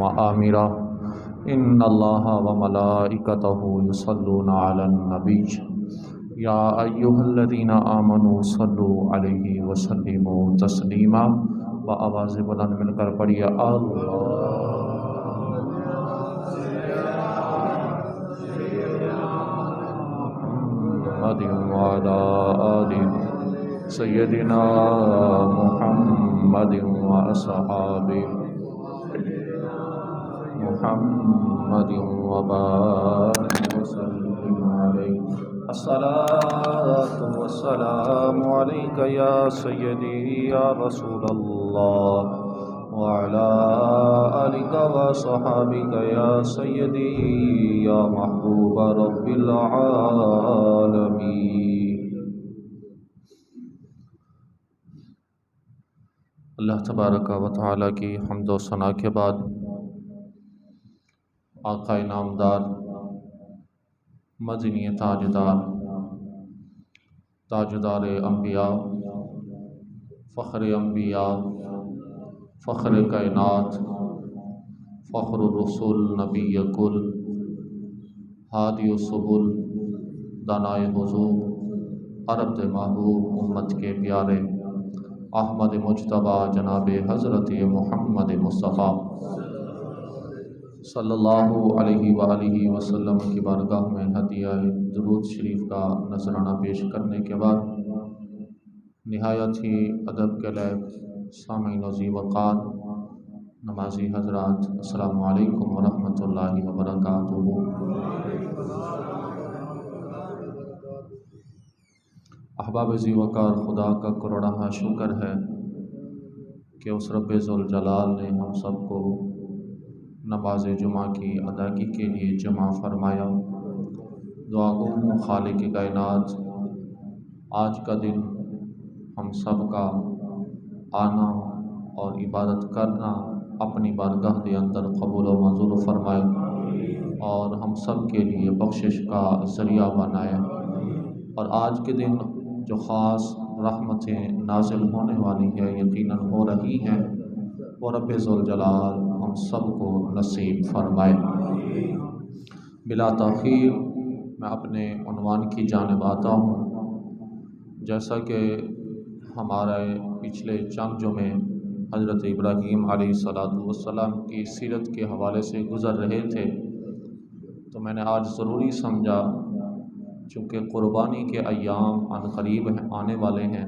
وآمرا ان اللہ وملائکتہ یصلون علی النبی یا ایہا الذین آمنوا صلوا علیہ وسلموا تسلیما۔ بآواز بلند مل کر پڑھیے محمد وعلی آل سیدنا محمد واصحابہ محمد وبارک وسلم علیہ۔ الصلاۃ والسلام علیک یا سیدی یا رسول اللہ وعلی آلک وصحابک یا سیدی یا محبوب رب العالمین۔ اللہ تبارک و تعالیٰ کی حمد و ثنا کے بعد آقا نامدار مدنی تاجدار انبیاء، فخر انبیاء، فخر کائنات، فخر الرسول، نبی کل، ہادی السبل، دانائے حضور، عرب محبوب، امت کے پیارے احمد مجتبیٰ جناب حضرت محمد مصطفیٰ صلی اللہ علیہ وآلہ وسلم کی بارگاہ میں ہدیہ درود شریف کا نذرانہ پیش کرنے کے بعد نہایت ہی ادب کے لائق سامعین و ذی وقار نمازی حضرات، السلام علیکم ورحمۃ اللہ وبرکاتہ۔ احباب ذی وقار، خدا کا کروڑہ شکر ہے کہ اس رب ذوالجلال نے ہم سب کو نماز جمعہ کی ادائیگی کے لیے جمع فرمایا۔ دعا گو ہوں خالق کائنات، آج کا دن ہم سب کا آنا اور عبادت کرنا اپنی بارگاہ کے اندر قبول و منظور فرمائے اور ہم سب کے لیے بخشش کا ذریعہ بنائے، اور آج کے دن جو خاص رحمتیں نازل ہونے والی ہیں، یقیناً ہو رہی ہیں، وہ رب ذوالجلال ہم سب کو نصیب فرمائے۔ بلا تاخیر میں اپنے عنوان کی جانب آتا ہوں۔ جیسا کہ ہمارے پچھلے چند جمعے حضرت ابراہیم علیہ السلام کی سیرت کے حوالے سے گزر رہے تھے، تو میں نے آج ضروری سمجھا، چونکہ قربانی کے ایام عن قریب آنے والے ہیں،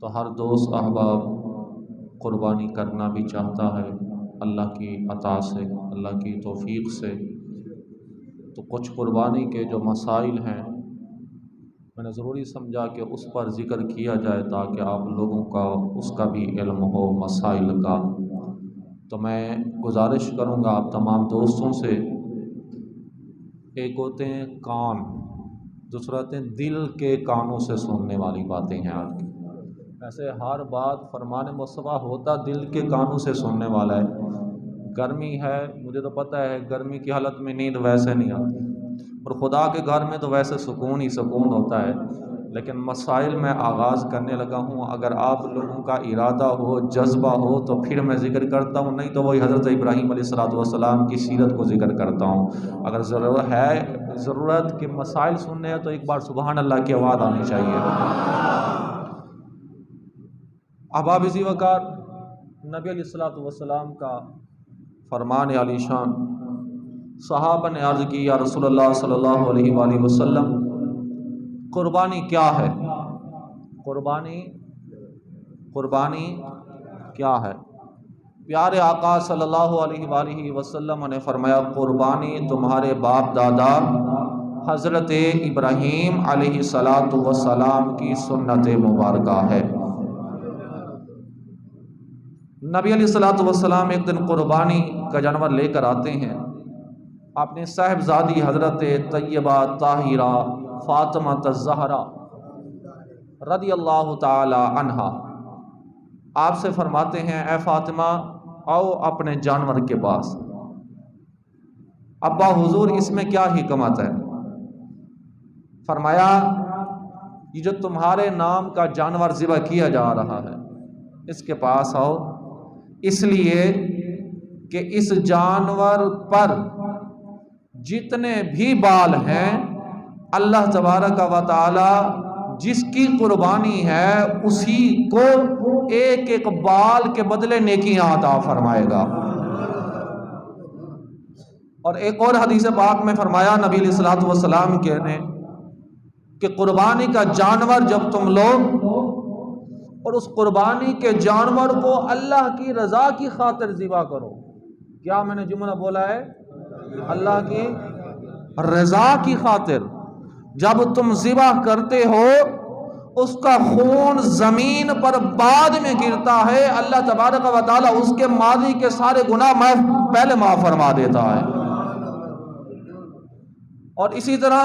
تو ہر دوست احباب قربانی کرنا بھی چاہتا ہے اللہ کی عطا سے، اللہ کی توفیق سے۔ تو کچھ قربانی کے جو مسائل ہیں، میں نے ضروری سمجھا کہ اس پر ذکر کیا جائے تاکہ آپ لوگوں کا اس کا بھی علم ہو مسائل کا۔ تو میں گزارش کروں گا آپ تمام دوستوں سے، ایک ہوتے ہیں کان، دوسرا ہوتے ہیں دل کے کانوں سے سننے والی باتیں ہیں آج کی۔ ایسے ہر بات فرمان مصطفیٰ ہوتا دل کے کانوں سے سننے والا ہے۔ گرمی ہے، مجھے تو پتہ ہے گرمی کی حالت میں نیند ویسے نہیں آتی، اور خدا کے گھر میں تو ویسے سکون ہی سکون ہوتا ہے، لیکن مسائل میں آغاز کرنے لگا ہوں۔ اگر آپ لوگوں کا ارادہ ہو، جذبہ ہو، تو پھر میں ذکر کرتا ہوں، نہیں تو وہی حضرت ابراہیم علیہ السلام کی سیرت کو ذکر کرتا ہوں۔ اگر ضرورت کہ مسائل سننے ہیں تو ایک بار سبحان اللہ کی آواز آنی چاہیے۔ احباب ذی وقار، نبی علیہ السلام کا فرمان علی شان، صحابہ نے عرض کی یا رسول اللہ صلی اللہ علیہ وآلہ وسلم، قربانی کیا ہے؟ قربانی کیا ہے؟ پیارے آقا صلی اللہ علیہ وآلہ وسلم نے فرمایا، قربانی تمہارے باپ دادا حضرت ابراہیم علیہ السلام کی سنت مبارکہ ہے۔ نبی علیہ السلام ایک دن قربانی کا جانور لے کر آتے ہیں، اپنے صاحبزادی حضرت طیبہ طاہرہ فاطمہ الزہرا رضی اللہ تعالی عنہا آپ سے فرماتے ہیں، اے فاطمہ آؤ اپنے جانور کے پاس۔ ابا حضور اس میں کیا حکمت ہے؟ فرمایا یہ جو تمہارے نام کا جانور ذبح کیا جا رہا ہے اس کے پاس آؤ، اس لیے کہ اس جانور پر جتنے بھی بال ہیں اللہ تبارک و تعالی جس کی قربانی ہے اسی کو ایک ایک بال کے بدلے نیکیاں عطا فرمائے گا۔ اور ایک اور حدیث پاک میں فرمایا نبی علیہ الصلوۃ والسلام نے کہ قربانی کا جانور جب تم لو اور اس قربانی کے جانور کو اللہ کی رضا کی خاطر ذبح کرو، کیا میں نے جملہ بولا ہے؟ اللہ کی رضا کی خاطر جب تم ذبح کرتے ہو اس کا خون زمین پر بعد میں گرتا ہے، اللہ تبارک و تعالی اس کے ماضی کے سارے گناہ پہلے معاف فرما دیتا ہے۔ اور اسی طرح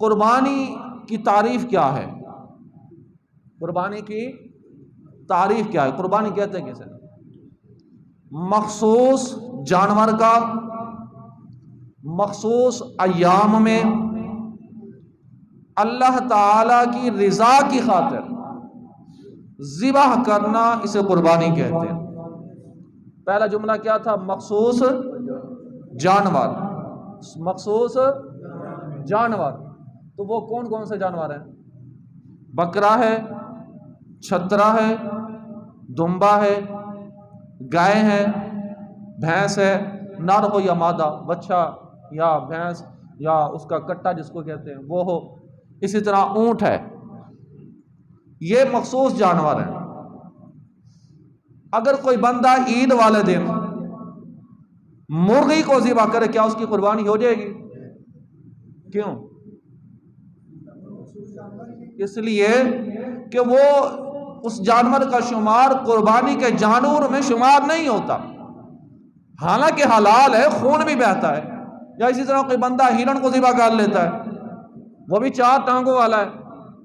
قربانی کی تعریف کیا ہے؟ قربانی کی تعریف کیا ہے؟ قربانی کہتے ہیں کسے؟ مخصوص جانور کا مخصوص ایام میں اللہ تعالی کی رضا کی خاطر ذبح کرنا، اسے قربانی کہتے ہیں۔ پہلا جملہ کیا تھا؟ مخصوص جانور، مخصوص جانور، تو وہ کون کون سے جانور ہیں؟ بکرا ہے، چھترا ہے، دمبا ہے، گائے ہے، بھینس ہے، نر ہو یا مادہ، بچہ یا بھینس یا اس کا کٹا جس کو کہتے ہیں وہ ہو، اسی طرح اونٹ ہے، یہ مخصوص جانور ہیں۔ اگر کوئی بندہ عید والے دن مرغی کو ذبح کرے کیا اس کی قربانی ہو جائے گی؟ کیوں؟ اس لیے کہ وہ اس جانور کا شمار قربانی کے جانور میں شمار نہیں ہوتا، حالانکہ حلال ہے، خون بھی بہتا ہے۔ یا اسی طرح کوئی بندہ ہرن کو ذبح کر لیتا ہے، وہ بھی 4 ٹانگوں والا ہے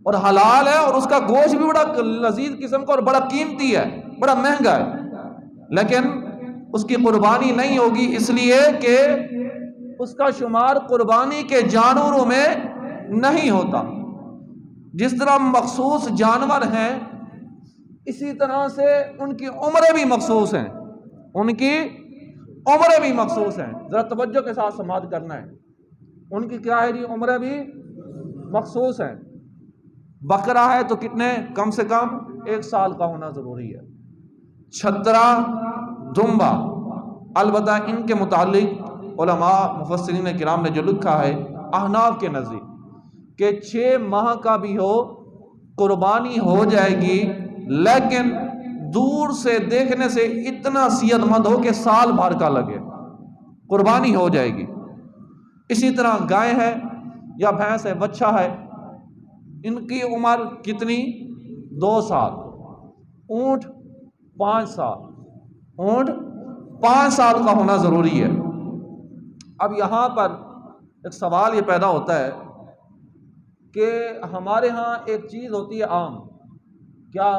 اور حلال ہے، اور اس کا گوشت بھی بڑا لذیذ قسم کا اور بڑا قیمتی ہے، بڑا مہنگا ہے، لیکن اس کی قربانی نہیں ہوگی اس لیے کہ اس کا شمار قربانی کے جانوروں میں نہیں ہوتا۔ جس طرح مخصوص جانور ہیں اسی طرح سے ان کی عمریں بھی مخصوص ہیں، ان کی عمریں بھی مخصوص ہیں۔ ذرا توجہ کے ساتھ سماعت کرنا ہے، ان کی کیا ہے جی؟ عمریں بھی مخصوص ہیں۔ بکرا ہے تو کتنے؟ کم سے کم 1 سال کا ہونا ضروری ہے۔ چھترا، دمبا، البتہ ان کے متعلق علماء مفسرین کرام نے جو لکھا ہے احناف کے نزدیک کہ 6 ماہ کا بھی ہو قربانی ہو جائے گی، لیکن دور سے دیکھنے سے اتنا صحت مند ہو کہ سال بھر کا لگے، قربانی ہو جائے گی۔ اسی طرح گائے ہے یا بھینس ہے، بچہ ہے، ان کی عمر کتنی؟ 2 سال۔ اونٹ 5 سال، اونٹ 5 سال کا ہونا ضروری ہے۔ اب یہاں پر ایک سوال یہ پیدا ہوتا ہے کہ ہمارے ہاں ایک چیز ہوتی ہے عام، کیا؟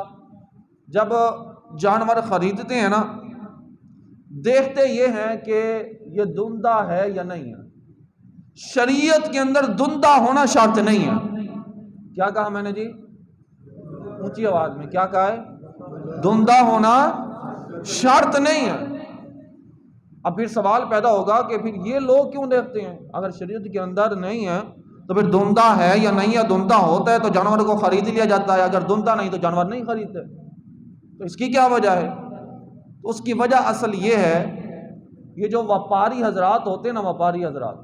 جب جانور خریدتے ہیں نا، دیکھتے یہ ہیں کہ یہ دندہ ہے یا نہیں ہے۔ شریعت کے اندر دندہ ہونا شرط نہیں ہے۔ کیا کہا میں نے جی؟ اونچی آواز میں کیا کہا ہے؟ دندہ ہونا شرط نہیں ہے۔ اب پھر سوال پیدا ہوگا کہ پھر یہ لوگ کیوں دیکھتے ہیں؟ اگر شریعت کے اندر نہیں ہے تو پھر دندہ ہے یا نہیں ہے؟ دندہ ہوتا ہے تو جانور کو خرید لیا جاتا ہے، اگر دندہ نہیں تو جانور نہیں خریدتے، تو اس کی کیا وجہ ہے؟ تو اس کی وجہ اصل یہ ہے، یہ جو وپاری حضرات ہوتے ہیں نا، وپاری حضرات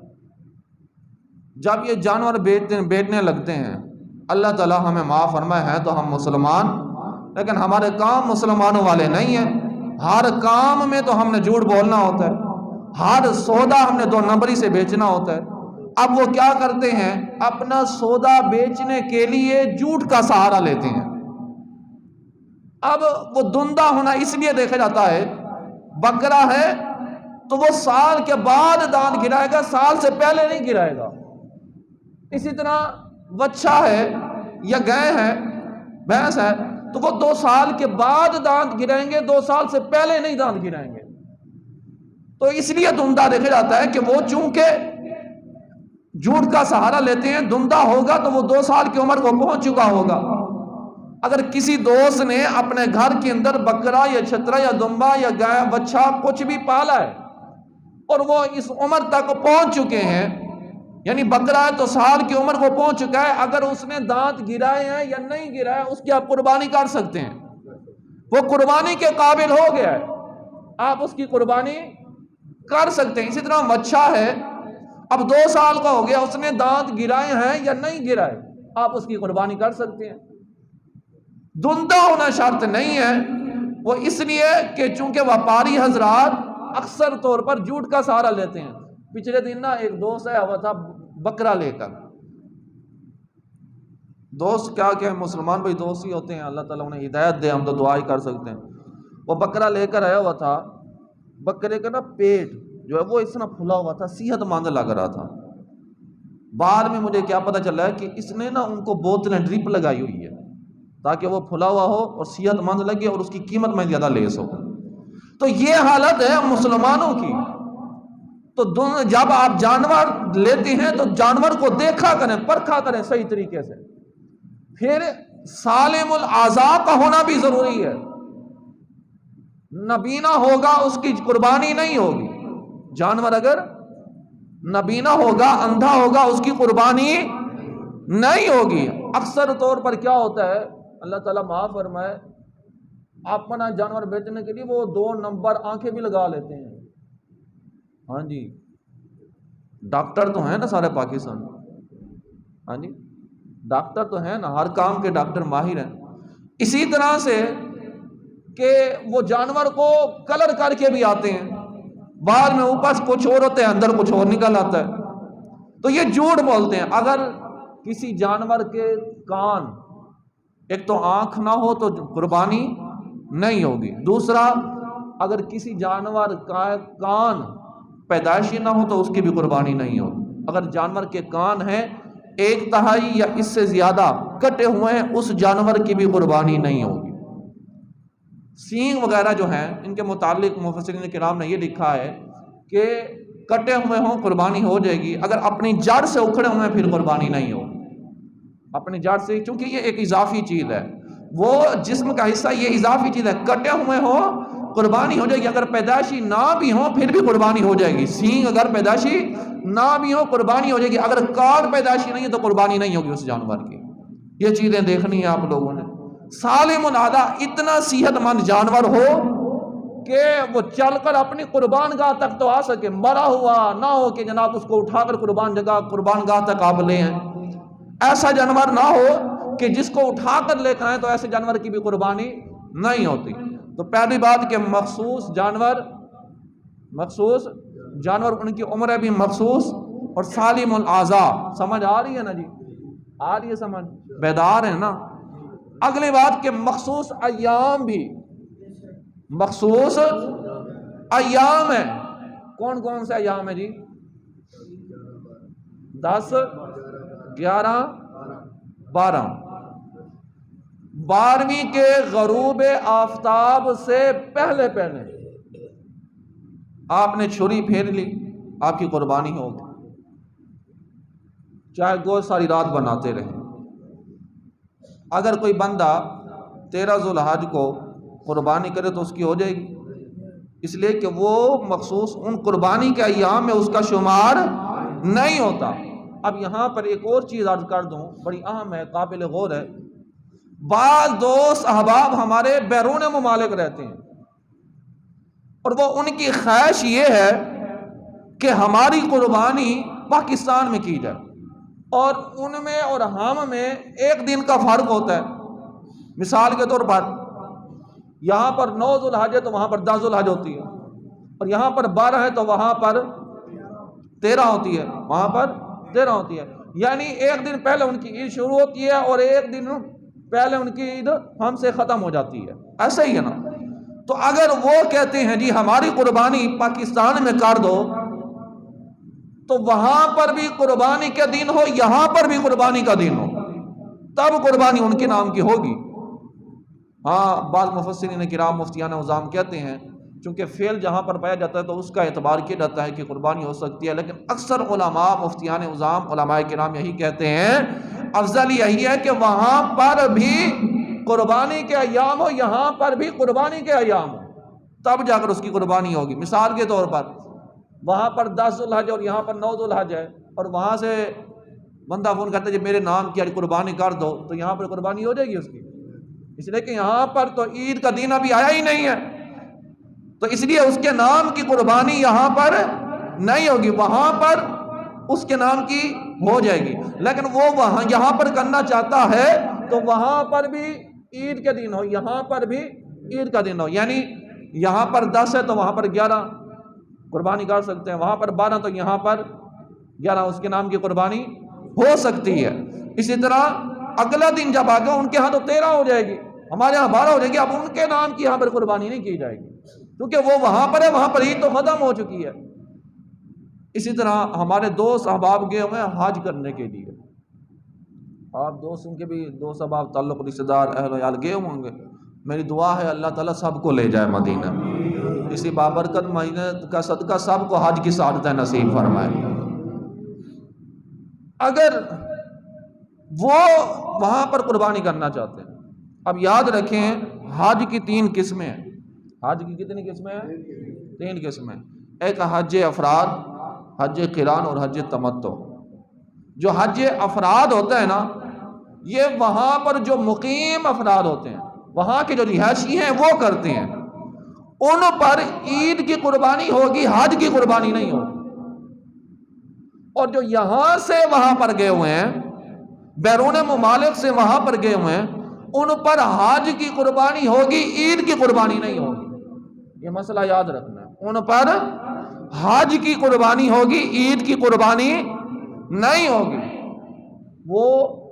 جب یہ جانور بیچنے لگتے ہیں، اللہ تعالیٰ ہمیں معاف فرمائے ہیں تو ہم مسلمان، لیکن ہمارے کام مسلمانوں والے نہیں ہیں۔ ہر کام میں تو ہم نے جھوٹ بولنا ہوتا ہے، ہر سودا ہم نے 2 نمبری سے بیچنا ہوتا ہے۔ اب وہ کیا کرتے ہیں؟ اپنا سودا بیچنے کے لیے جھوٹ کا سہارا لیتے ہیں۔ اب وہ دندہ ہونا اس لیے دیکھا جاتا ہے، بکرا ہے تو وہ سال کے بعد دانت گرائے گا، سال سے پہلے نہیں گرائے گا۔ اسی طرح بچہ ہے یا گائے ہے، بھینس ہے، تو وہ 2 سال کے بعد دانت گرائیں گے، 2 سال سے پہلے نہیں دانت گرائیں گے۔ تو اس لیے دندہ دیکھا جاتا ہے کہ وہ چونکہ جھوٹ کا سہارا لیتے ہیں، دندہ ہوگا تو وہ 2 سال کی عمر کو پہنچ چکا ہوگا۔ اگر کسی دوست نے اپنے گھر کے اندر بکرا یا چھترا یا دمبا یا گائے بچہ کچھ بھی پالا ہے اور وہ اس عمر تک پہنچ چکے ہیں، یعنی بکرا ہے تو سال کی عمر کو پہنچ چکا ہے، اگر اس نے دانت گرائے ہیں یا نہیں گرائے اس کی آپ قربانی کر سکتے ہیں، وہ قربانی کے قابل ہو گیا ہے، آپ اس کی قربانی کر سکتے ہیں۔ اسی طرح بچہ ہے، اب 2 سال کا ہو گیا، اس نے دانت گرائے ہیں یا نہیں گرائے، آپ اس کی قربانی کر سکتے ہیں۔ دھندہ ہونا شرط نہیں ہے، وہ اس لیے کہ چونکہ وپاری حضرات اکثر طور پر جھوٹ کا سہارا لیتے ہیں۔ پچھلے دن نا ایک دوست آیا ہوا تھا بکرا لے کر، دوست کیا کہ مسلمان بھائی دوست ہی ہوتے ہیں، اللہ تعالیٰ انہیں ہدایت دے، ہم تو دعا ہی کر سکتے ہیں۔ وہ بکرا لے کر آیا ہوا تھا، بکرے کا نا پیٹ جو ہے وہ اس طرح پھلا ہوا تھا، صحت مند لگ رہا تھا۔ بعد میں مجھے کیا پتا چلا ہے کہ اس نے نا ان کو بوتلیں ڈرپ لگائی ہوئی ہے تاکہ وہ پھلا ہوا ہو اور صحت مند لگے اور اس کی قیمت میں زیادہ لیس ہو۔ تو یہ حالت ہے مسلمانوں کی۔ تو جب آپ جانور لیتے ہیں تو جانور کو دیکھا کریں، پرکھا کریں صحیح طریقے سے، پھر سالم الاعضاء کا ہونا بھی ضروری ہے۔ نبینا ہوگا اس کی قربانی نہیں ہوگی، جانور اگر نبینا ہوگا، اندھا ہوگا، اس کی قربانی نہیں ہوگی۔ اکثر طور پر کیا ہوتا ہے، اللہ تعالیٰ معاف فرمائے، اپنا جانور بیچنے کے لیے وہ 2 نمبر آنکھیں بھی لگا لیتے ہیں۔ ہاں جی، ڈاکٹر تو ہیں نا سارے پاکستان، ہاں جی ڈاکٹر تو ہیں نا، ہر کام کے ڈاکٹر ماہر ہیں۔ اسی طرح سے کہ وہ جانور کو کلر کر کے بھی آتے ہیں، بعد میں اوپر کچھ اور ہوتے ہیں، اندر کچھ اور نکل آتا ہے، تو یہ جھوٹ بولتے ہیں۔ اگر کسی جانور کے کان، ایک تو آنکھ نہ ہو تو قربانی نہیں ہوگی، دوسرا اگر کسی جانور کا کان پیدائشی نہ ہو تو اس کی بھی قربانی نہیں ہوگی۔ اگر جانور کے کان ہیں 1/3 یا اس سے زیادہ کٹے ہوئے ہیں، اس جانور کی بھی قربانی نہیں ہوگی۔ سینگ وغیرہ جو ہیں ان کے متعلق مفسرین کرام نے یہ لکھا ہے کہ کٹے ہوئے ہوں قربانی ہو جائے گی، اگر اپنی جڑ سے اکھڑے ہوئے پھر قربانی نہیں ہوگی۔ اپنی جڑ سے، چونکہ یہ ایک اضافی چیز ہے، وہ جسم کا حصہ، یہ اضافی چیز ہے، کٹے ہوئے ہوں قربانی ہو جائے گی، اگر پیدائشی نہ بھی ہوں پھر بھی قربانی ہو جائے گی۔ سینگ اگر پیدائشی نہ بھی ہو قربانی ہو جائے گی، اگر کان پیدائشی نہیں ہے تو قربانی نہیں ہوگی اس جانور کی۔ یہ چیزیں دیکھنی ہیں آپ لوگوں نے۔ سالم الاعضاء، اتنا صحت مند جانور ہو کہ وہ چل کر اپنی قربان گاہ تک تو آ سکے، مرا ہوا نہ ہو کہ جناب اس کو اٹھا کر قربان گاہ تک آپ لے آئیں۔ ایسا جانور نہ ہو کہ جس کو اٹھا کر لے کر آئیں، تو ایسے جانور کی بھی قربانی نہیں ہوتی۔ تو پہلی بات کہ مخصوص جانور ان کی عمریں بھی مخصوص اور سالم الاعضاء۔ سمجھ آ رہی ہے نا جی؟ آ رہی ہے سمجھ؟ بیدار ہے نا؟ اگلی بات کہ مخصوص ایام بھی، مخصوص ایام ہیں۔ کون کون سے ایام ہیں جی؟ 10 11 12۔ 12ویں کے غروب آفتاب سے پہلے آپ نے چھری پھیر لی، آپ کی قربانی ہوگی، چاہے گوشت ساری رات بناتے رہیں۔ اگر کوئی بندہ 13 ذوالحج کو قربانی کرے تو اس کی ہو جائے گی، اس لیے کہ وہ مخصوص ان قربانی کے ایام میں اس کا شمار نہیں ہوتا۔ اب یہاں پر ایک اور چیز عرض کر دوں، بڑی اہم ہے، قابل غور ہے۔ بعض دوست احباب ہمارے بیرون ممالک رہتے ہیں اور وہ ان کی خواہش یہ ہے کہ ہماری قربانی پاکستان میں کی جائے، اور ان میں اور ہم میں 1 دن کا فرق ہوتا ہے۔ مثال کے طور پر یہاں پر 9 ذوالحج ہے تو وہاں پر 10 ذوالحج ہوتی ہے، اور یہاں پر 12 ہے تو وہاں پر 13 ہوتی ہے، وہاں پر 13 ہوتی ہے، یعنی 1 دن پہلے ان کی عید شروع ہوتی ہے اور 1 دن پہلے ان کی عید ہم سے ختم ہو جاتی ہے، ایسا ہی ہے نا؟ تو اگر وہ کہتے ہیں جی ہماری قربانی پاکستان میں کر دو، تو وہاں پر بھی قربانی کا دن ہو، یہاں پر بھی قربانی کا دن ہو، تب قربانی ان کے نام کی ہوگی۔ ہاں، بعض مفسرین کرام مفتیان اعظام کہتے ہیں چونکہ فعل جہاں پر پایا جاتا ہے تو اس کا اعتبار کیا جاتا ہے کہ قربانی ہو سکتی ہے، لیکن اکثر علماء مفتیان اعظام علماء کرام یہی کہتے ہیں، افضل یہی ہے کہ وہاں پر بھی قربانی کے ایام ہو، یہاں پر بھی قربانی کے ایام ہو، تب جا کر اس کی قربانی ہوگی۔ مثال کے طور پر وہاں پر 10 ذوالحج اور یہاں پر 9 ذوالحج ہے، اور وہاں سے بندہ فون کرتا ہے جی میرے نام کی قربانی کر دو، تو یہاں پر قربانی ہو جائے گی اس کی؟ اس لیے کہ یہاں پر تو عید کا دن ابھی آیا ہی نہیں ہے، تو اس لیے اس کے نام کی قربانی یہاں پر نہیں ہوگی، وہاں پر اس کے نام کی ہو جائے گی۔ لیکن وہ وہاں یہاں پر کرنا چاہتا ہے تو وہاں پر بھی عید کے دن ہو، یہاں پر بھی عید کا دن ہو، یعنی یہاں پر 10 ہے تو وہاں پر 11 قربانی کر سکتے ہیں، وہاں پر 12 تو یہاں پر 11 اس کے نام کی قربانی ہو سکتی ہے۔ اسی طرح اگلا دن جب آگے ان کے ہاں تو 13 ہو جائے گی، ہمارے ہاں 12 ہو جائے گی، اب ان کے نام کی یہاں پر قربانی نہیں کی جائے گی کیونکہ وہ وہاں پر ہے، وہاں پر عید تو ختم ہو چکی ہے۔ اسی طرح ہمارے دوست احباب گئے ہوئے ہیں حج کرنے کے لیے، آپ دوستوں کے بھی دوست احباب تعلق رشتہ دار اہل ویال گئے ہوں گے، میری دعا ہے اللہ تعالیٰ سب کو لے جائے مدینہ، اسی بابرکت مہینے کا صدقہ سب کو حج کی سعادتیں نصیب فرمائے۔ اگر وہ وہاں پر قربانی کرنا چاہتے ہیں، اب یاد رکھیں حج کی 3 قسمیں ہیں۔ حج کی کتنی قسمیں ہیں؟ 3 قسمیں۔ ایک حج افراد، حج قران اور حج تمتع۔ جو حج افراد ہوتا ہے نا، یہ وہاں پر جو مقیم افراد ہوتے ہیں، وہاں کے جو رہائشی ہیں وہ کرتے ہیں، ان پر عید کی قربانی ہوگی، حج کی قربانی نہیں ہوگی۔ اور جو یہاں سے وہاں پر گئے ہوئے ہیں، بیرون ممالک سے وہاں پر گئے ہوئے ہیں، ان پر حج کی قربانی ہوگی، عید کی قربانی نہیں ہوگی۔ یہ مسئلہ یاد رکھنا ہے، ان پر حج کی قربانی ہوگی، عید کی قربانی نہیں ہوگی۔ وہ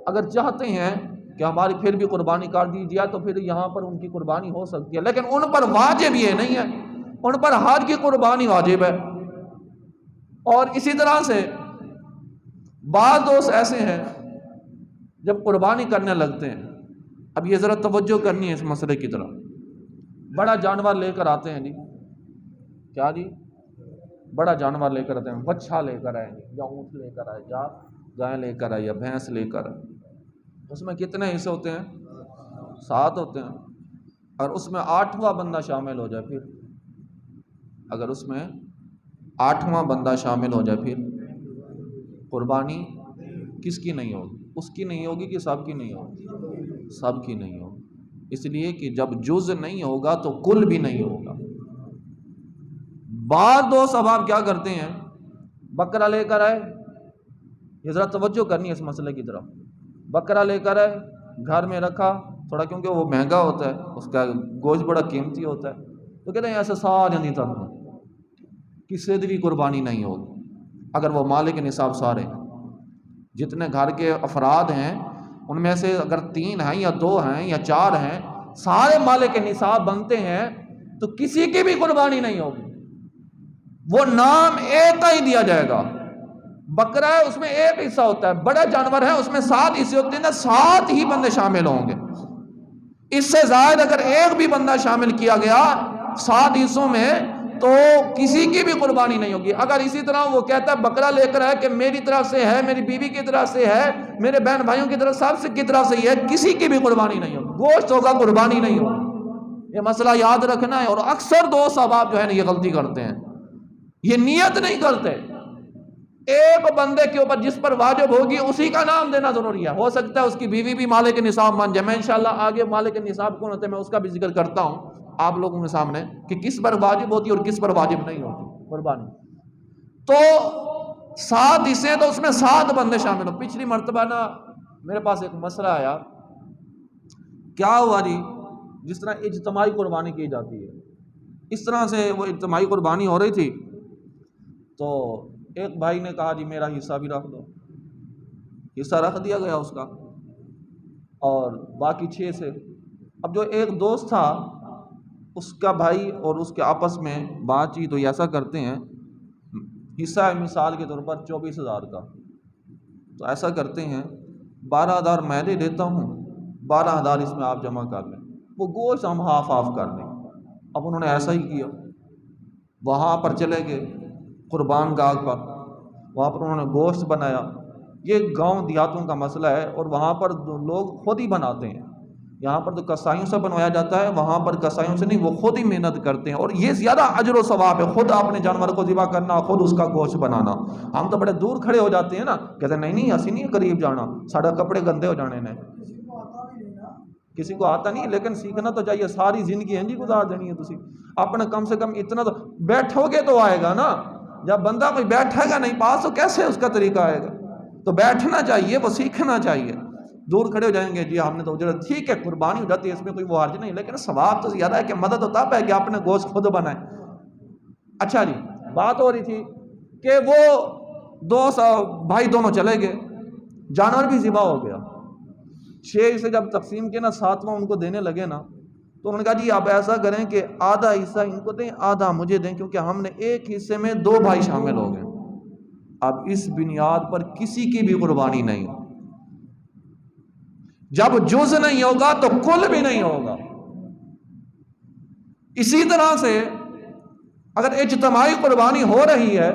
اگر چاہتے ہیں کہ ہماری پھر بھی قربانی کر دی جائے تو پھر یہاں پر ان کی قربانی ہو سکتی ہے، لیکن ان پر واجب یہ نہیں ہے، ان پر حج کی قربانی واجب ہے۔ اور اسی طرح سے بعض دوست ایسے ہیں جب قربانی کرنے لگتے ہیں، اب یہ ذرا توجہ کرنی ہے اس مسئلے کی طرف، بڑا جانور لے کر آتے ہیں جی، کیا جی؟ بڑا جانور لے کر آتے ہیں، بچھا لے کر آئے یا اونٹ لے کر آئے یا گائے لے کر آئے یا بھینس لے کر آئے، اس میں کتنے حصے ہوتے ہیں؟ 7 ہوتے ہیں، اور اس میں 8واں بندہ شامل ہو جائے، پھر اگر اس میں 8واں بندہ شامل ہو جائے پھر قربانی کس کی نہیں ہوگی؟ اس کی نہیں ہوگی کہ سب کی نہیں ہوگی؟ سب کی نہیں ہوگی، اس لیے کہ جب جز نہیں ہوگا تو کل بھی نہیں ہوگا۔ بعض دوست اب آپ کیا کرتے ہیں، بکرا لے کر آئے، یہ ذرا توجہ کرنی ہے اس مسئلے کی طرف، بکرا لے کر آئے، گھر میں رکھا، تھوڑا کیونکہ وہ مہنگا ہوتا ہے، اس کا گوشت بڑا قیمتی ہوتا ہے، تو کہتے ہیں ایسے سارے نہیں تر کسی بھی قربانی نہیں ہوگی۔ اگر وہ مالک نصاب سارے جتنے گھر کے افراد ہیں ان میں سے اگر 3 ہیں یا 2 ہیں یا 4 ہیں، سارے مالک نصاب بنتے ہیں تو کسی کی بھی قربانی نہیں ہوگی، وہ نام ایک کا ہی دیا جائے گا۔ بکرا ہے اس میں 1 حصہ ہوتا ہے، بڑا جانور ہے اس میں 7 حصے ہوتے ہیں نا، 7 ہی بندے شامل ہوں گے، اس سے زائد اگر 1 بھی بندہ شامل کیا گیا 7 حصوں میں تو کسی کی بھی قربانی نہیں ہوگی۔ اگر اسی طرح وہ کہتا ہے بکرا لے کر ہے کہ میری طرف سے ہے، میری بیوی کی طرف سے ہے، میرے بہن بھائیوں کی طرف سب سے کی طرف سے ہے، کسی کی بھی قربانی نہیں ہوگی، گوشت ہوگا قربانی نہیں ہوگی۔ یہ مسئلہ یاد رکھنا ہے، اور اکثر دوست احباب جو ہے نا یہ غلطی کرتے ہیں، یہ نیت نہیں کرتے۔ ایک بندے کے اوپر جس پر واجب ہوگی اسی کا نام دینا ضروری ہے، ہو سکتا ہے اس کی بیوی بھی مالک نصاب مان جائے، میں انشاءاللہ آگے مالک نصاب کون ہوتے ہیں میں اس کا بھی ذکر کرتا ہوں آپ لوگوں کے سامنے کہ کس پر واجب ہوتی ہے اور کس پر واجب نہیں ہوتی قربانی۔ تو 7 حصے تو اس میں 7 بندے شامل ہو۔ پچھلی مرتبہ نا میرے پاس ایک مسئلہ آیا، کیا ہوا جی، جس طرح اجتماعی قربانی کی جاتی ہے اس طرح سے وہ اجتماعی قربانی ہو رہی تھی، تو ایک بھائی نے کہا جی میرا حصہ بھی رکھ دو، حصہ رکھ دیا گیا اس کا، اور باقی 6 سے اب جو ایک دوست تھا اس کا بھائی اور اس کے آپس میں بات چیت تو ایسا کرتے ہیں، حصہ ہے مثال کے طور پر 24,000 کا، تو ایسا کرتے ہیں 12,000 میں دے دیتا ہوں، 12,000 اس میں آپ جمع کر لیں، وہ گوشت ہم ہاف آف کر لیں۔ اب انہوں نے ایسا ہی کیا، وہاں پر چلے گئے قربان گاہ پر، وہاں پر انہوں نے گوشت بنایا۔ یہ گاؤں دیہاتوں کا مسئلہ ہے اور وہاں پر لوگ خود ہی بناتے ہیں، یہاں پر تو کسائیوں سے بنوایا جاتا ہے، وہاں پر کسائیوں سے نہیں، وہ خود ہی محنت کرتے ہیں، اور یہ زیادہ اجر و ثواب ہے، خود اپنے جانور کو ذبح کرنا، خود اس کا گوشت بنانا۔ ہم تو بڑے دور کھڑے ہو جاتے ہیں نا، کہتے ہیں نہیں نہیں اسی نہیں قریب جانا، ساڑھے کپڑے گندے ہو جانے نے۔ کسی کو آتا نہیں، لیکن سیکھنا تو چاہیے، ساری زندگی ہنجی گزار دینی ہے تسی، اپنے کم سے کم اتنا تو بیٹھو گے تو آئے گا نا۔ جب بندہ کوئی بیٹھے گا نہیں پاس تو کیسے اس کا طریقہ آئے گا؟ تو بیٹھنا چاہیے، وہ سیکھنا چاہیے۔ دور کھڑے ہو جائیں گے جی ہم نے تو اجرت، ٹھیک ہے قربانی ہو جاتی ہے، اس میں کوئی وہ حرج نہیں، لیکن ثواب تو زیادہ ہے کہ مدد تو تب ہے کہ اپنے گوشت خود بنائے۔ اچھا جی، بات ہو رہی تھی کہ وہ دو بھائی دونوں چلے گئے، جانور بھی ذبح ہو گیا، 6 سے جب تقسیم کیا نا، 7واں ان کو دینے لگے نا، تو انہوں نے کہا جی آپ ایسا کریں کہ آدھا حصہ ان کو دیں، آدھا مجھے دیں، کیونکہ ہم نے ایک حصے میں 2 بھائی شامل ہو گئے۔ اب اس بنیاد پر کسی کی بھی قربانی نہیں، جب جز نہیں ہوگا تو کل بھی نہیں ہوگا۔ اسی طرح سے اگر اجتماعی قربانی ہو رہی ہے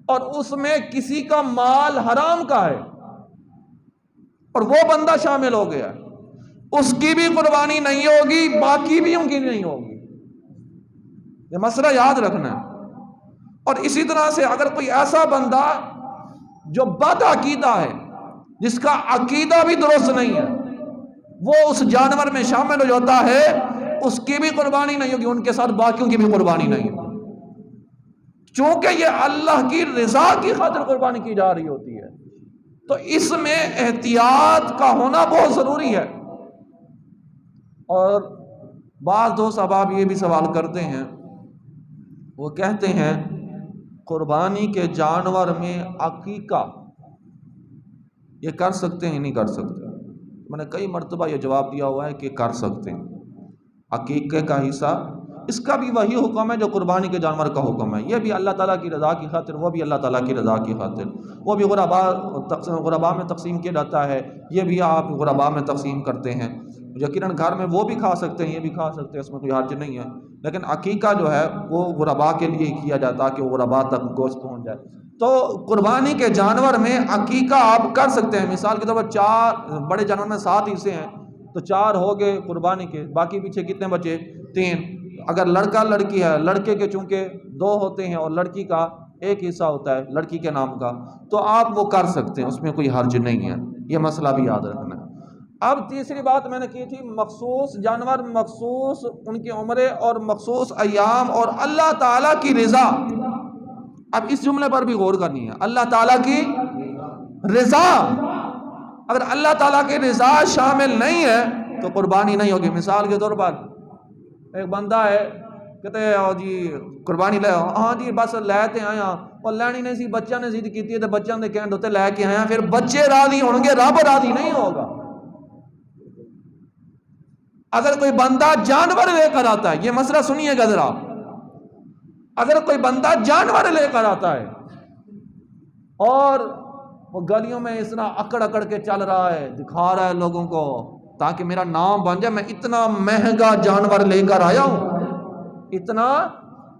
اور اس میں کسی کا مال حرام کا ہے اور وہ بندہ شامل ہو گیا، اس کی بھی قربانی نہیں ہوگی، باقی بھی ان کی نہیں ہوگی، یہ مسئلہ یاد رکھنا ہے۔ اور اسی طرح سے اگر کوئی ایسا بندہ جو بد عقیدہ ہے، جس کا عقیدہ بھی درست نہیں ہے، وہ اس جانور میں شامل ہو جاتا ہے، اس کی بھی قربانی نہیں ہوگی، ان کے ساتھ باقیوں کی بھی قربانی نہیں ہوگی، چونکہ یہ اللہ کی رضا کی خاطر قربانی کی جا رہی ہوتی ہے۔ تو اس میں احتیاط کا ہونا بہت ضروری ہے۔ اور بعض دوست احباب یہ بھی سوال کرتے ہیں، وہ کہتے ہیں قربانی کے جانور میں عقیقہ یہ کر سکتے ہیں نہیں کر سکتے؟ میں نے کئی مرتبہ یہ جواب دیا ہوا ہے کہ کر سکتے ہیں۔ عقیقے کا حصہ اس کا بھی وہی حکم ہے جو قربانی کے جانور کا حکم ہے، یہ بھی اللہ تعالیٰ کی رضا کی خاطر، وہ بھی اللہ تعالیٰ کی رضا کی خاطر، وہ بھی غرباء میں تقسیم کیا جاتا ہے، یہ بھی آپ غرباء میں تقسیم کرتے ہیں۔ یقیناً گھر میں وہ بھی کھا سکتے ہیں، یہ بھی کھا سکتے ہیں، اس میں کوئی حرج نہیں ہے، لیکن عقیقہ جو ہے وہ غرباء کے لیے کیا جاتا ہے کہ وہ غرباء تک گوشت پہنچ جائے۔ تو قربانی کے جانور میں عقیقہ آپ کر سکتے ہیں۔ مثال کے طور پر 4 بڑے جانور میں 7 حصے ہیں، تو 4 ہو گئے قربانی کے، باقی پیچھے کتنے بچے؟ 3۔ اگر لڑکا لڑکی ہے، لڑکے کے چونکہ 2 ہوتے ہیں اور لڑکی کا 1 حصہ ہوتا ہے لڑکی کے نام کا، تو آپ وہ کر سکتے ہیں، اس میں کوئی حرج نہیں ہے، یہ مسئلہ بھی یاد رکھنا ہے۔ اب تیسری بات میں نے کی تھی، مخصوص جانور، مخصوص ان کی عمریں اور مخصوص ایام اور اللہ تعالیٰ کی رضا۔ اب اس جملے پر بھی غور کرنی ہے، اللہ تعالیٰ کی رضا۔ اگر اللہ تعالیٰ کی رضا شامل نہیں ہے تو قربانی نہیں ہوگی۔ مثال کے طور پر ایک بندہ ہے، کہتے ہیں جی قربانی لے، ہاں جی بس لیتے آیا، اور لینی نہیں سی، بچہ نے ضد کی تو بچہ نے کہنے ہوتے لے کے آیا، پھر بچے راضی ہوں گے، رب راضی نہیں ہوگا۔ اگر کوئی بندہ جانور لے کر آتا ہے، یہ مسئلہ سنیے گا ذرا، اگر کوئی بندہ جانور لے کر آتا ہے اور وہ گلیوں میں اس طرح اکڑ اکڑ کے چل رہا ہے، دکھا رہا ہے لوگوں کو تاکہ میرا نام بن جائے، میں اتنا مہنگا جانور لے کر آیا ہوں، اتنا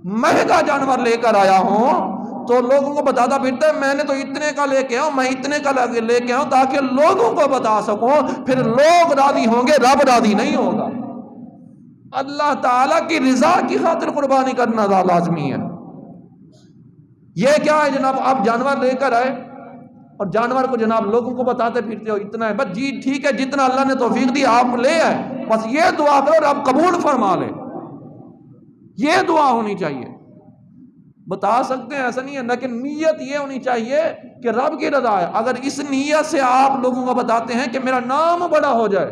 مہنگا جانور لے کر آیا ہوں، تو لوگوں کو بتاتا پھرتا ہے میں نے تو اتنے کا لے کے آؤں، میں اتنے کا لے کے آؤں، تاکہ لوگوں کو بتا سکوں، پھر لوگ راضی ہوں گے، رب راضی نہیں ہوگا۔ اللہ تعالیٰ کی رضا کی خاطر قربانی کرنا لازمی ہے۔ یہ کیا ہے جناب، آپ جانور لے کر آئے اور جانور کو جناب لوگوں کو بتاتے پھرتے ہو اتنا ہے، بس جی ٹھیک ہے جتنا اللہ نے توفیق دی آپ لے آئے، بس یہ دعا کرو رب قبول فرما لے، یہ دعا ہونی چاہیے۔ بتا سکتے ہیں ایسا نہیں ہے، لیکن نیت یہ ہونی چاہیے کہ رب کی رضا ہے۔ اگر اس نیت سے آپ لوگوں کو بتاتے ہیں کہ میرا نام بڑا ہو جائے،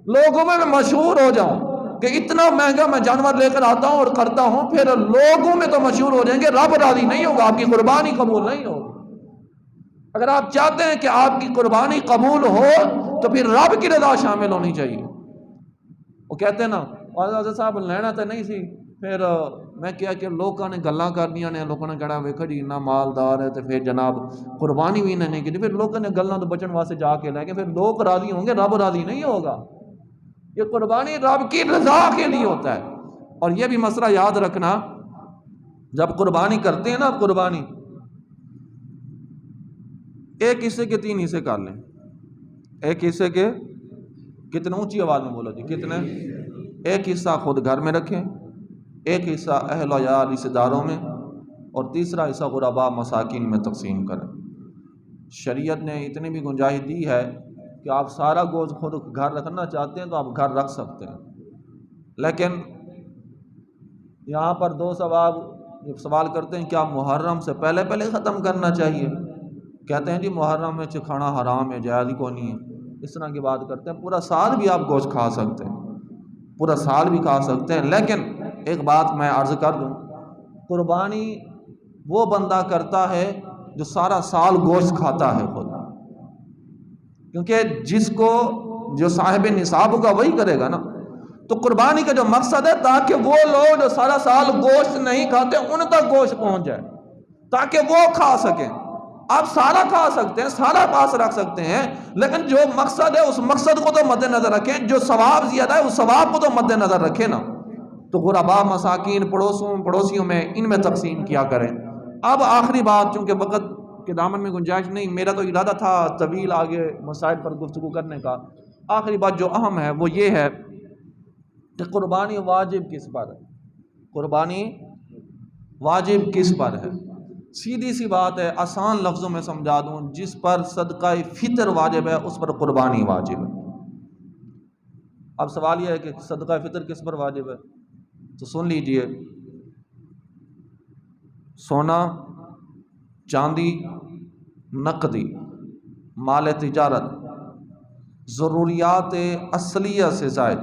لوگوں میں مشہور ہو جاؤں کہ اتنا مہنگا میں جانور لے کر آتا ہوں اور کرتا ہوں، پھر لوگوں میں تو مشہور ہو جائیں گے، رب راضی نہیں ہوگا، آپ کی قربانی قبول نہیں ہوگی۔ اگر آپ چاہتے ہیں کہ آپ کی قربانی قبول ہو تو پھر رب کی رضا شامل ہونی چاہیے۔ وہ کہتے ہیں نا حضرت صاحب لینا تو نہیں سی، پھر میں کیا کہ لوگوں نے گلاں کرنیاں نے، لوگوں نے کہنا ویکھو جی اتنا مالدار ہے تو پھر جناب قربانی بھی نہیں کی، پھر لوگوں نے گلاں تو بچن واسطے جا کے لے کے، پھر لوگ راضی ہوں گے، رب راضی نہیں ہوگا۔ یہ قربانی رب کی رضا کے لیے ہوتا ہے۔ اور یہ بھی مسئلہ یاد رکھنا، جب قربانی کرتے ہیں نا، قربانی ایک حصے کے 3 حصے کر لیں، ایک حصے کے کتنے اونچی آواز میں بولو جی، کتنے؟ ایک حصہ خود گھر میں رکھیں، ایک حصہ اہل و عیال رشتہ داروں میں، اور تیسرا حصہ غرباء مساکین میں تقسیم کریں۔ شریعت نے اتنی بھی گنجائش دی ہے کہ آپ سارا گوشت خود گھر رکھنا چاہتے ہیں تو آپ گھر رکھ سکتے ہیں، لیکن یہاں پر دو سوال کرتے ہیں، کیا محرم سے پہلے ختم کرنا چاہیے؟ کہتے ہیں جی محرم میں کھانا حرام ہے، جائز ہی کو نہیں ہے، اس طرح کی بات کرتے ہیں۔ پورا سال بھی آپ گوشت کھا سکتے ہیں، پورا سال بھی کھا سکتے ہیں، لیکن ایک بات میں عرض کر دوں، قربانی وہ بندہ کرتا ہے جو سارا سال گوشت کھاتا ہے خود، کیونکہ جس کو جو صاحب نصاب کا وہی کرے گا نا۔ تو قربانی کا جو مقصد ہے تاکہ وہ لوگ جو سارا سال گوشت نہیں کھاتے ان تک گوشت پہنچ جائے، تاکہ وہ کھا سکیں۔ آپ سارا کھا سکتے ہیں، سارا پاس رکھ سکتے ہیں، لیکن جو مقصد ہے اس مقصد کو تو مد نظر رکھیں، جو ثواب زیادہ ہے اس ثواب کو تو مد نظر رکھیں نا۔ تو غرباء مساکین پڑوسیوں میں ان میں تقسیم کیا کریں۔ اب آخری بات، چونکہ وقت کے دامن میں گنجائش نہیں، میرا تو ارادہ تھا طویل آگے مسائل پر گفتگو کرنے کا، آخری بات جو اہم ہے وہ یہ ہے کہ قربانی واجب کس پر ہے؟ قربانی واجب کس پر ہے؟ سیدھی سی بات ہے، آسان لفظوں میں سمجھا دوں، جس پر صدقہ فطر واجب ہے اس پر قربانی واجب ہے۔ اب سوال یہ ہے کہ صدقہ فطر کس پر واجب ہے؟ تو سن لیجئے، سونا، چاندی، نقدی، مال تجارت، ضروریات اصلیہ سے زائد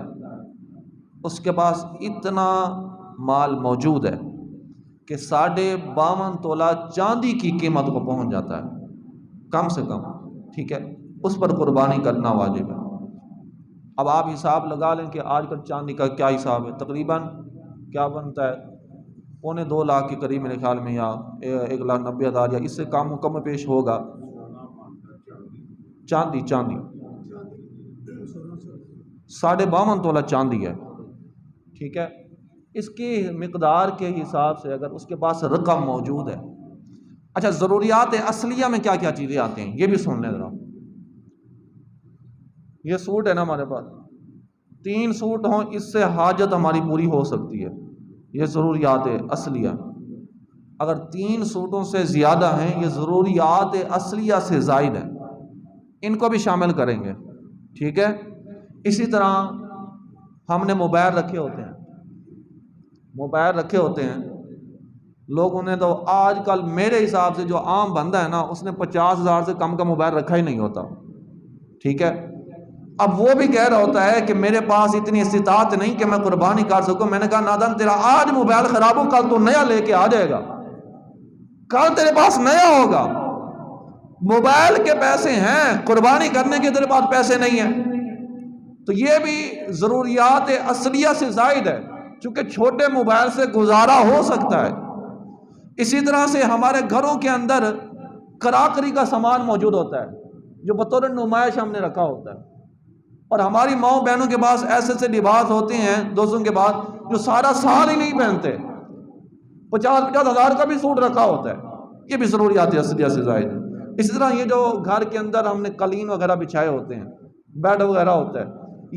اس کے پاس اتنا مال موجود ہے کہ 52.5 تولہ چاندی کی قیمت کو پہنچ جاتا ہے کم سے کم، ٹھیک ہے، اس پر قربانی کرنا واجب ہے۔ اب آپ حساب لگا لیں کہ آج کل چاندی کا کیا حساب ہے، تقریباً کیا بنتا ہے، 2.25 لاکھ کے قریب میرے خیال میں، یا 1,90,000 یا اس سے کم پیش ہوگا۔ چاندی 52.5 تولہ چاندی ہے، ٹھیک ہے۔ اس کی مقدار کے حساب سے اگر اس کے پاس رقم موجود ہے، اچھا ضروریات اصلیہ میں کیا کیا چیزیں آتی ہیں یہ بھی سن لیں ذرا۔ یہ سوٹ ہے نا ہمارے پاس، 3 سوٹ ہوں اس سے حاجت ہماری پوری ہو سکتی ہے، یہ ضروریات اصلیہ۔ اگر 3 سوٹوں سے زیادہ ہیں، یہ ضروریات اصلیہ سے زائد ہیں، ان کو بھی شامل کریں گے، ٹھیک ہے۔ اسی طرح ہم نے موبائل رکھے ہوتے ہیں، لوگوں نے تو آج کل میرے حساب سے جو عام بندہ ہے نا اس نے 50,000 سے کم کا موبائل رکھا ہی نہیں ہوتا، ٹھیک ہے۔ اب وہ بھی کہہ رہا ہوتا ہے کہ میرے پاس اتنی استطاعت نہیں کہ میں قربانی کر سکوں۔ میں نے کہا نادان، تیرا آج موبائل خراب ہو، کل تو نیا لے کے آ جائے گا، کل تیرے پاس نیا ہوگا۔ موبائل کے پیسے ہیں، قربانی کرنے کے تیرے پاس پیسے نہیں ہیں، تو یہ بھی ضروریات اصلیہ سے زائد ہے، چونکہ چھوٹے موبائل سے گزارا ہو سکتا ہے۔ اسی طرح سے ہمارے گھروں کے اندر کراکری کا سامان موجود ہوتا ہے جو بطور نمائش ہم نے رکھا ہوتا ہے، اور ہماری ماؤں بہنوں کے پاس ایسے لباس ہوتے ہیں دوستوں کے بعد جو سارا سال ہی نہیں پہنتے، 50 ہزار کا بھی سوٹ رکھا ہوتا ہے، یہ بھی ضروریات اصلیہ سے زائد ہے۔ اسی طرح یہ جو گھر کے اندر ہم نے قالین وغیرہ بچھائے ہوتے ہیں، بیڈ وغیرہ ہوتا ہے،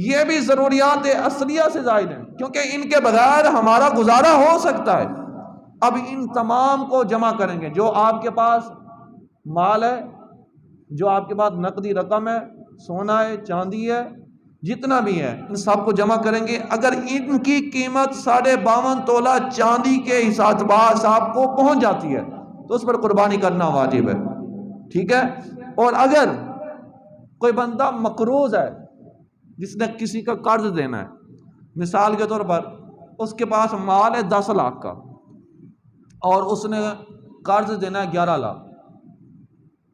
یہ بھی ضروریات اصلیہ سے زائد ہیں، کیونکہ ان کے بغیر ہمارا گزارا ہو سکتا ہے۔ اب ان تمام کو جمع کریں گے، جو آپ کے پاس مال ہے، جو آپ کے پاس نقدی رقم ہے، سونا ہے، چاندی ہے، جتنا بھی ہے، ان سب کو جمع کریں گے۔ اگر ان کی قیمت 52.5 تولہ چاندی کے حساب کو پہنچ جاتی ہے تو اس پر قربانی کرنا واجب ہے، ٹھیک ہے۔ اور اگر کوئی بندہ مقروض ہے، جس نے کسی کا قرض دینا ہے، مثال کے طور پر اس کے پاس مال ہے 10 لاکھ کا اور اس نے قرض دینا ہے 11 لاکھ،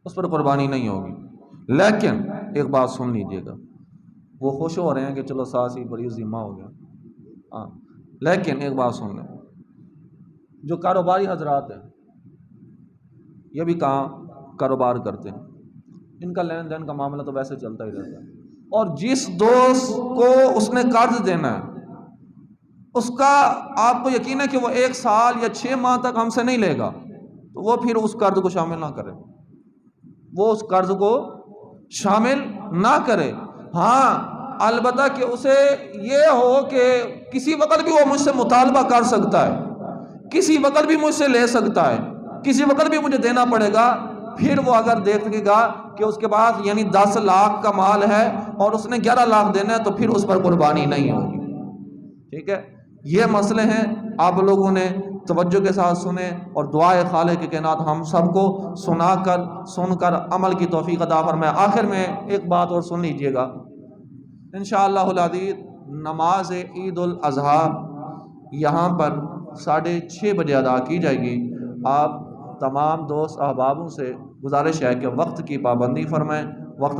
اس پر قربانی نہیں ہوگی۔ لیکن ایک بات سن لیجئے گا، وہ خوش ہو رہے ہیں کہ چلو ساسی بڑی ذمہ ہو گیا، لیکن ایک بات سن لیں، جو کاروباری حضرات ہیں یہ بھی کہاں کاروبار کرتے ہیں، ان کا لین دین کا معاملہ تو ویسے چلتا ہی رہتا ہے، اور جس دوست کو اس نے قرض دینا ہے اس کا آپ کو یقین ہے کہ وہ 1 سال یا 6 ماہ تک ہم سے نہیں لے گا، تو وہ پھر اس قرض کو شامل نہ کرے، وہ اس قرض کو شامل نہ کرے۔ ہاں البتہ کہ اسے یہ ہو کہ کسی وقت بھی وہ مجھ سے مطالبہ کر سکتا ہے، کسی وقت بھی مجھ سے لے سکتا ہے، کسی وقت بھی مجھے دینا پڑے گا. پھر وہ اگر دیکھے گا کہ اس کے پاس یعنی 10 لاکھ کا مال ہے اور اس نے 11 لاکھ دینا ہے تو پھر اس پر قربانی نہیں ہوگی. ٹھیک ہے، یہ مسئلے ہیں، آپ لوگوں نے توجہ کے ساتھ سنے، اور دعائے خالق کائنات ہم سب کو سن کر عمل کی توفیق عطا فرمائے. آخر میں ایک بات اور سن لیجئے گا، انشاءاللہ العزیز نماز عید الاضحیٰ یہاں پر 6:30 بجے ادا کی جائے گی. آپ تمام دوست احبابوں سے گزارش ہے کہ وقت کی پابندی فرمائیں. وقت